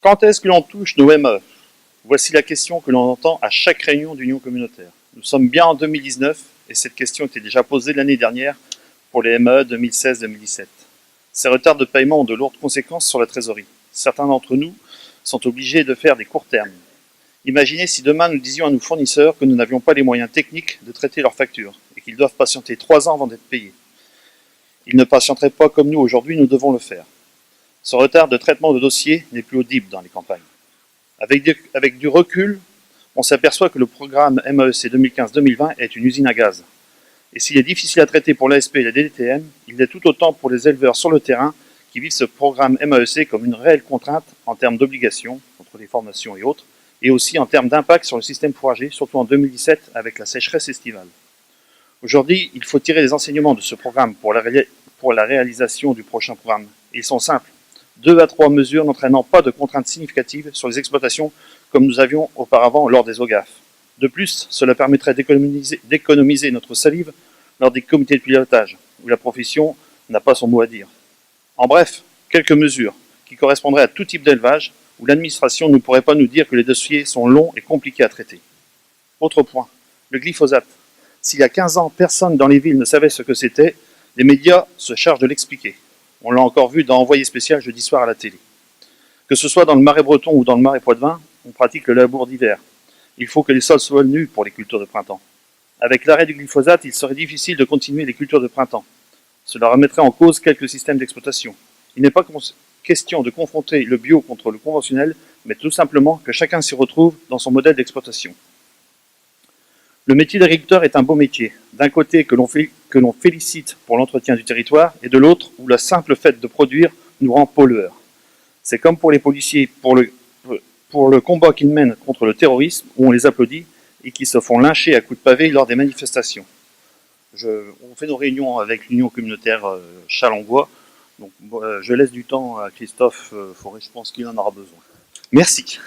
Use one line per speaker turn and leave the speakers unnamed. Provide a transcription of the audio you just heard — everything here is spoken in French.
Quand est-ce que l'on touche nos ME? Voici la question que l'on entend à chaque réunion d'union communautaire. Nous sommes bien en 2019 et cette question était déjà posée l'année dernière pour les ME 2016-2017. Ces retards de paiement ont de lourdes conséquences sur la trésorerie. Certains d'entre nous sont obligés de faire des courts termes. Imaginez si demain nous disions à nos fournisseurs que nous n'avions pas les moyens techniques de traiter leurs factures et qu'ils doivent patienter 3 ans avant d'être payés. Ils ne patienteraient pas comme nous aujourd'hui, nous devons le faire. Ce retard de traitement de dossiers n'est plus audible dans les campagnes. Avec du recul, on s'aperçoit que le programme MEC 2015-2020 est une usine à gaz. Et s'il est difficile à traiter pour l'ASP et la DDTM, il l'est tout autant pour les éleveurs sur le terrain qui vivent ce programme MEC comme une réelle contrainte en termes d'obligations, contre les formations et autres, et aussi en termes d'impact sur le système fourrager, surtout en 2017 avec la sécheresse estivale. Aujourd'hui, il faut tirer les enseignements de ce programme pour la réalisation du prochain programme. Et ils sont simples. 2 à 3 mesures n'entraînant pas de contraintes significatives sur les exploitations comme nous avions auparavant lors des OGAF. De plus, cela permettrait d'économiser notre salive lors des comités de pilotage, où la profession n'a pas son mot à dire. En bref, quelques mesures qui correspondraient à tout type d'élevage, où l'administration ne pourrait pas nous dire que les dossiers sont longs et compliqués à traiter. Autre point, le glyphosate. S'il y a 15 ans, personne dans les villes ne savait ce que c'était, les médias se chargent de l'expliquer. On l'a encore vu dans Envoyé spécial jeudi soir à la télé. Que ce soit dans le Marais breton ou dans le Marais poitevin, on pratique le labour d'hiver. Il faut que les sols soient nus pour les cultures de printemps. Avec l'arrêt du glyphosate, il serait difficile de continuer les cultures de printemps. Cela remettrait en cause quelques systèmes d'exploitation. Il n'est pas question de confronter le bio contre le conventionnel, mais tout simplement que chacun s'y retrouve dans son modèle d'exploitation. Le métier d'agriculteur est un beau métier, d'un côté que l'on félicite pour l'entretien du territoire, et de l'autre où le simple fait de produire nous rend pollueurs. C'est comme pour les policiers, pour le combat qu'ils mènent contre le terrorisme, où on les applaudit, et qui se font lyncher à coups de pavé lors des manifestations. On fait nos réunions avec l'Union communautaire Chalongois, donc je laisse du temps à Christophe Forêt, je pense qu'il en aura besoin. Merci.